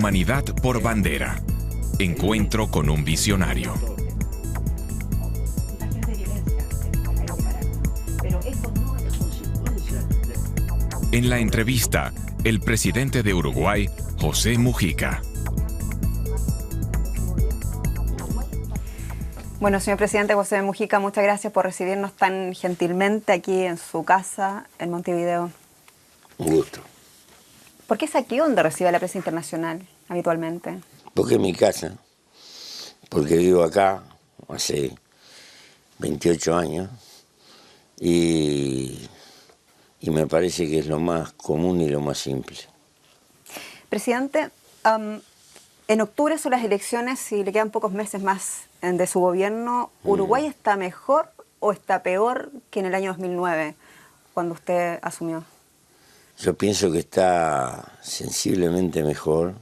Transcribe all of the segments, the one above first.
Humanidad por bandera. Encuentro con un visionario. En la entrevista, el presidente de Uruguay, José Mujica. Bueno, señor presidente José Mujica, muchas gracias por recibirnos tan gentilmente aquí en su casa en Montevideo. Un gusto. ¿Por qué es aquí donde recibe la prensa internacional habitualmente? Porque es mi casa, porque vivo acá hace 28 años y me parece que es lo más común y lo más simple. Presidente, en octubre son las elecciones y le quedan pocos meses más de su gobierno. ¿Uruguay está mejor o está peor que en el año 2009, cuando usted asumió? Yo pienso que está sensiblemente mejor.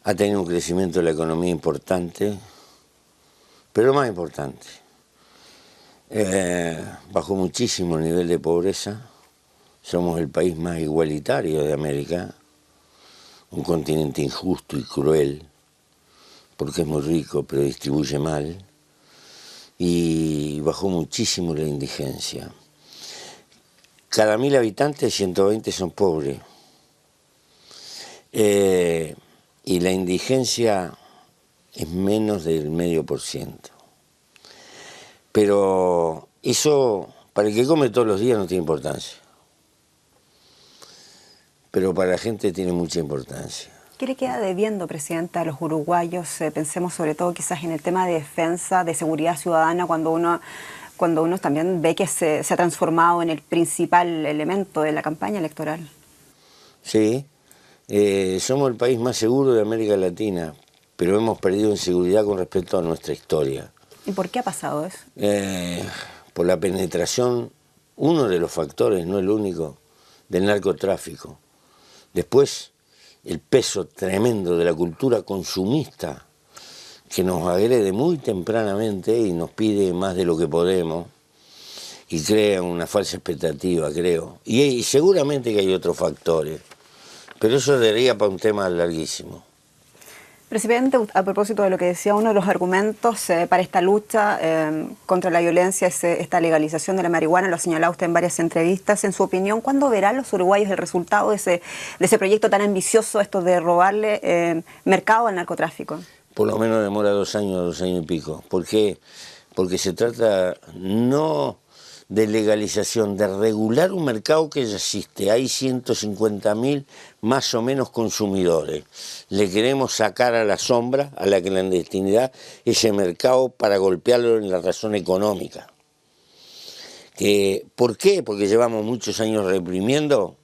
Ha tenido un crecimiento de la economía importante, pero lo más importante, bajó muchísimo el nivel de pobreza. Somos el país más igualitario de América, un continente injusto y cruel, porque es muy rico pero distribuye mal, y bajó muchísimo la indigencia. Cada 1000 habitantes, 120 son pobres. Y la indigencia es menos del 0,5%. Pero eso, para el que come todos los días, no tiene importancia. Pero para la gente tiene mucha importancia. ¿Qué le queda debiendo, presidenta, a los uruguayos? Pensemos sobre todo quizás en el tema de defensa, de seguridad ciudadana, cuando uno también ve que se ha transformado en el principal elemento de la campaña electoral. Sí, somos el país más seguro de América Latina, pero hemos perdido en seguridad con respecto a nuestra historia. ¿Y por qué ha pasado eso? Por la penetración, uno de los factores, no el único, del narcotráfico. Después, el peso tremendo de la cultura consumista, que nos agrede muy tempranamente y nos pide más de lo que podemos y crea una falsa expectativa, creo. Y seguramente que hay otros factores, pero eso daría para un tema larguísimo. Presidente, a propósito de lo que decía, uno de los argumentos para esta lucha contra la violencia es esta legalización de la marihuana, lo ha señalado usted en varias entrevistas. En su opinión, ¿cuándo verán los uruguayos el resultado de ese proyecto tan ambicioso, esto de robarle mercado al narcotráfico? Por lo menos demora 2 años, 2 años y pico. ¿Por qué? Porque se trata no de legalización, de regular un mercado que ya existe. Hay 150.000 más o menos consumidores. Le queremos sacar a la sombra, a la clandestinidad, ese mercado para golpearlo en la razón económica. ¿Por qué? Porque llevamos muchos años reprimiendo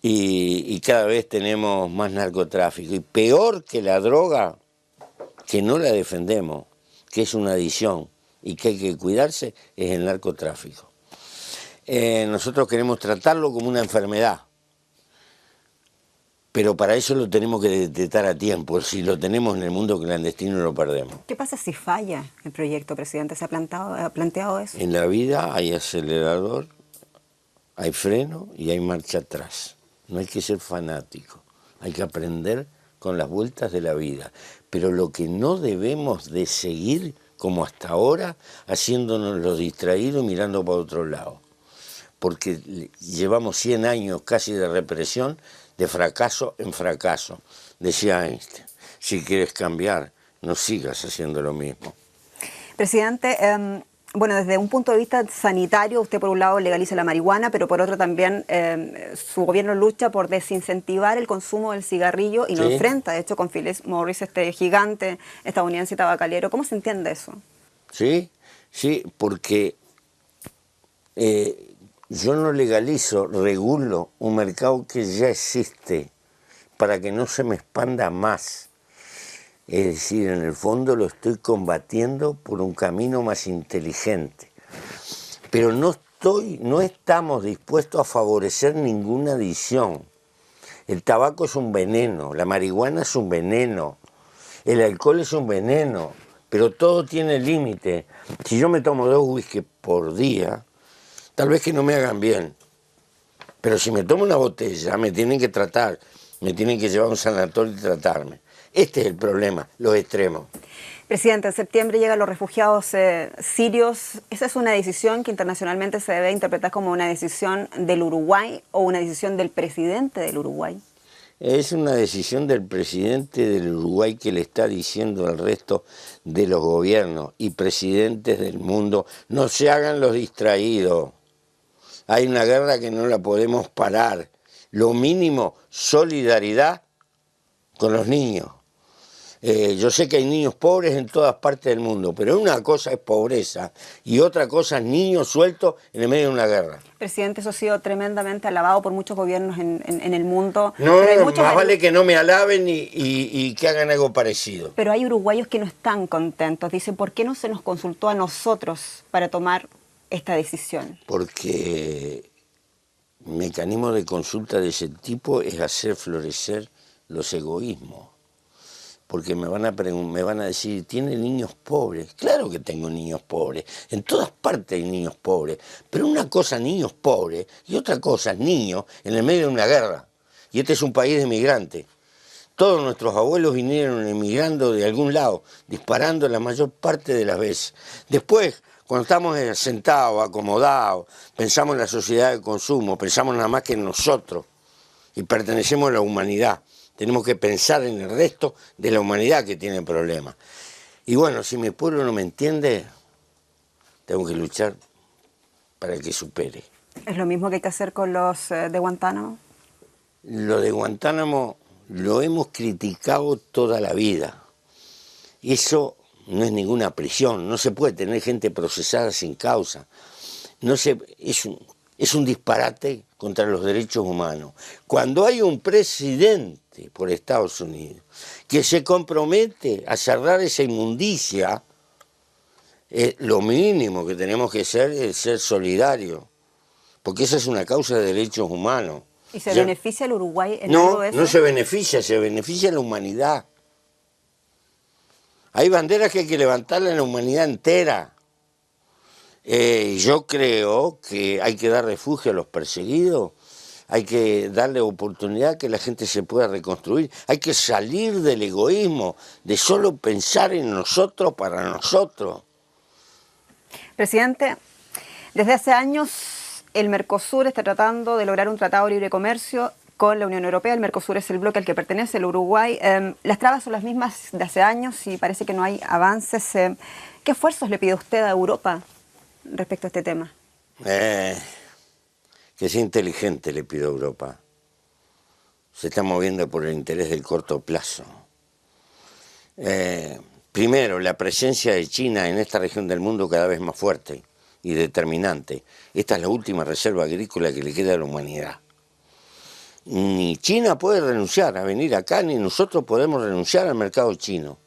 y cada vez tenemos más narcotráfico. Y peor que la droga, que no la defendemos, que es una adicción y que hay que cuidarse, es el narcotráfico. Nosotros queremos tratarlo como una enfermedad, pero para eso lo tenemos que detectar a tiempo. Si lo tenemos en el mundo clandestino, lo perdemos. ¿Qué pasa si falla el proyecto, presidente? ¿Se ha planteado eso? En la vida hay acelerador, hay freno y hay marcha atrás. No hay que ser fanático, hay que aprender con las vueltas de la vida. Pero lo que no debemos de seguir, como hasta ahora, haciéndonos los distraídos mirando para otro lado. Porque llevamos 100 años casi de represión, de fracaso en fracaso. Decía Einstein, si quieres cambiar, no sigas haciendo lo mismo. Presidente, bueno, desde un punto de vista sanitario, usted por un lado legaliza la marihuana, pero por otro también su gobierno lucha por desincentivar el consumo del cigarrillo y lo enfrenta, de hecho, con Philip Morris, este gigante estadounidense tabacalero. ¿Cómo se entiende eso? Sí, porque yo no legalizo, regulo un mercado que ya existe para que no se me expanda más. Es decir, en el fondo lo estoy combatiendo por un camino más inteligente. Pero no estamos dispuestos a favorecer ninguna adicción. El tabaco es un veneno, la marihuana es un veneno, el alcohol es un veneno, pero todo tiene límite. Si yo me tomo 2 whisky por día, tal vez que no me hagan bien, Pero si me tomo una botella, me tienen que tratar, me tienen que llevar a un sanatorio y tratarme. Este es el problema, los extremos. Presidente, en septiembre llegan los refugiados sirios. ¿Esa es una decisión que internacionalmente se debe interpretar como una decisión del Uruguay o una decisión del presidente del Uruguay? Es una decisión del presidente del Uruguay que le está diciendo al resto de los gobiernos y presidentes del mundo: no se hagan los distraídos. Hay una guerra que no la podemos parar. Lo mínimo, solidaridad con los niños. Yo sé que hay niños pobres en todas partes del mundo, pero una cosa es pobreza y otra cosa es niños sueltos en el medio de una guerra. Presidente, eso ha sido tremendamente alabado por muchos gobiernos en el mundo. No, pero hay muchos más vale que no me alaben y que hagan algo parecido. Pero hay uruguayos que no están contentos. Dicen, ¿por qué no se nos consultó a nosotros para tomar esta decisión? Porque mecanismo de consulta de ese tipo es hacer florecer los egoísmos. Porque me van a decir, ¿tiene niños pobres? Claro que tengo niños pobres, en todas partes hay niños pobres, pero una cosa niños pobres y otra cosa niños en el medio de una guerra. Y este es un país de migrantes. Todos nuestros abuelos vinieron emigrando de algún lado, disparando la mayor parte de las veces. Después, cuando estamos sentados, acomodados, pensamos en la sociedad de consumo, pensamos nada más que en nosotros y pertenecemos a la humanidad. Tenemos que pensar en el resto de la humanidad que tiene problemas. Y bueno, si mi pueblo no me entiende, tengo que luchar para que supere. ¿Es lo mismo que hay que hacer con los de Guantánamo? Lo de Guantánamo lo hemos criticado toda la vida. Eso no es ninguna prisión, no se puede tener gente procesada sin causa. Es un disparate contra los derechos humanos. Cuando hay un presidente por Estados Unidos que se compromete a cerrar esa inmundicia, lo mínimo que tenemos que hacer es ser solidarios, porque esa es una causa de derechos humanos. ¿Y se beneficia el Uruguay en algo de eso? No se beneficia la humanidad. Hay banderas que hay que levantarlas en la humanidad entera. Yo creo que hay que dar refugio a los perseguidos, hay que darle oportunidad que la gente se pueda reconstruir, hay que salir del egoísmo, de solo pensar en nosotros para nosotros. Presidente, desde hace años el Mercosur está tratando de lograr un tratado de libre comercio con la Unión Europea. El Mercosur es el bloque al que pertenece el Uruguay. Las trabas son las mismas de hace años y parece que no hay avances. ¿Qué esfuerzos le pide usted a Europa respecto a este tema? Que sea inteligente, le pido a Europa. Se está moviendo por el interés del corto plazo. Primero, la presencia de China en esta región del mundo cada vez más fuerte y determinante. Esta es la última reserva agrícola que le queda a la humanidad. Ni China puede renunciar a venir acá, ni nosotros podemos renunciar al mercado chino.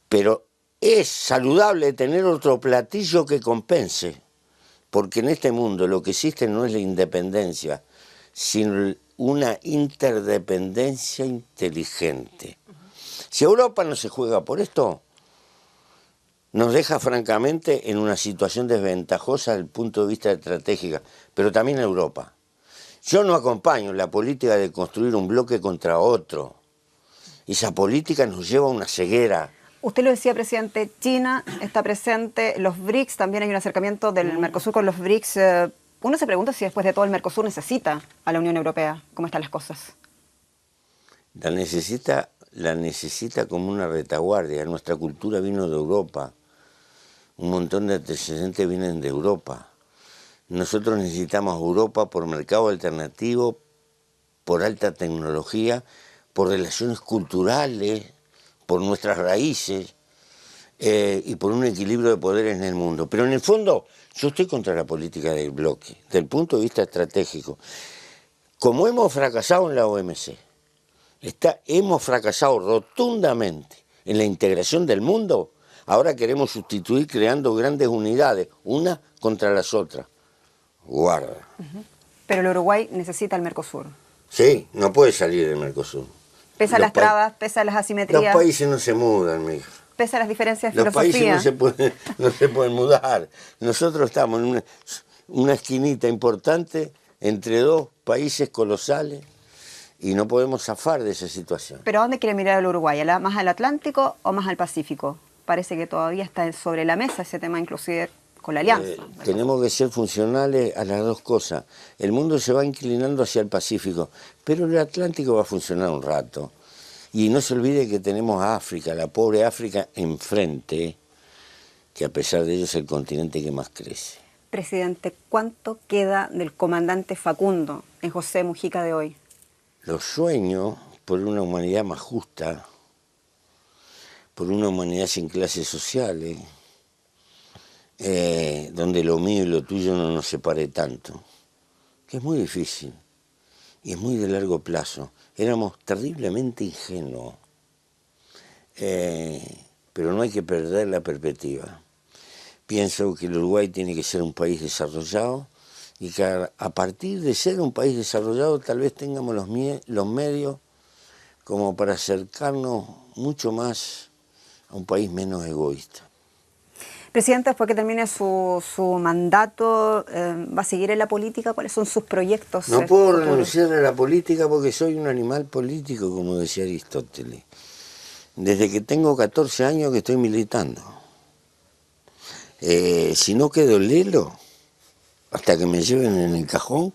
Pero es saludable tener otro platillo que compense, porque en este mundo lo que existe no es la independencia, sino una interdependencia inteligente. Si Europa no se juega por esto, nos deja francamente en una situación desventajosa desde el punto de vista estratégico, pero también Europa. Yo no acompaño la política de construir un bloque contra otro. Esa política nos lleva a una ceguera. Usted lo decía, presidente, China está presente, los BRICS, también hay un acercamiento del Mercosur con los BRICS. Uno se pregunta si después de todo el Mercosur necesita a la Unión Europea. ¿Cómo están las cosas? La necesita como una retaguardia. Nuestra cultura vino de Europa. Un montón de antecedentes vienen de Europa. Nosotros necesitamos a Europa por mercado alternativo, por alta tecnología, por relaciones culturales, por nuestras raíces y por un equilibrio de poderes en el mundo. Pero en el fondo yo estoy contra la política del bloque, desde el punto de vista estratégico. Como hemos fracasado en la OMC, hemos fracasado rotundamente en la integración del mundo, ahora queremos sustituir creando grandes unidades, una contra las otras. Guarda. Pero el Uruguay necesita el Mercosur. Sí, no puede salir del Mercosur. Pese a las trabas, pese a las asimetrías. Los países no se mudan, mi hija. Pese a las diferencias de Los filosofía. países no se pueden mudar. Nosotros estamos en una esquinita importante entre dos países colosales y no podemos zafar de esa situación. ¿Pero a dónde quiere mirar el Uruguay? ¿Más al Atlántico o más al Pacífico? Parece que todavía está sobre la mesa ese tema, inclusive con la alianza. Tenemos que ser funcionales a las dos cosas. El mundo se va inclinando hacia el Pacífico, pero el Atlántico va a funcionar un rato. Y no se olvide que tenemos a África, la pobre África enfrente, que a pesar de ello es el continente que más crece. Presidente, ¿cuánto queda del comandante Facundo en José Mujica de hoy? Los sueños por una humanidad más justa, por una humanidad sin clases sociales, donde lo mío y lo tuyo no nos separe tanto, que es muy difícil y es muy de largo plazo. Éramos terriblemente ingenuos, pero no hay que perder la perspectiva. Pienso que el Uruguay tiene que ser un país desarrollado y que a partir de ser un país desarrollado tal vez tengamos los medios como para acercarnos mucho más a un país menos egoísta. Presidente, después que termine su mandato, ¿va a seguir en la política? ¿Cuáles son sus proyectos? No puedo renunciar a la política porque soy un animal político, como decía Aristóteles. Desde que tengo 14 años que estoy militando. Si no quedo lelo, hasta que me lleven en el cajón,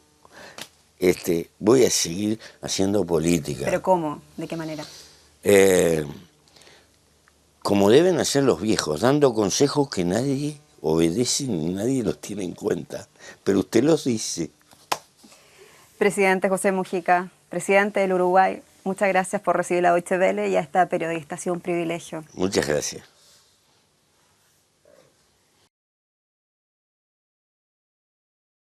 voy a seguir haciendo política. ¿Pero cómo? ¿De qué manera? Como deben hacer los viejos, dando consejos que nadie obedece ni nadie los tiene en cuenta, pero usted los dice. Presidente José Mujica, presidente del Uruguay, muchas gracias por recibir la Deutsche Welle y a esta periodista. Ha sido un privilegio. Muchas gracias.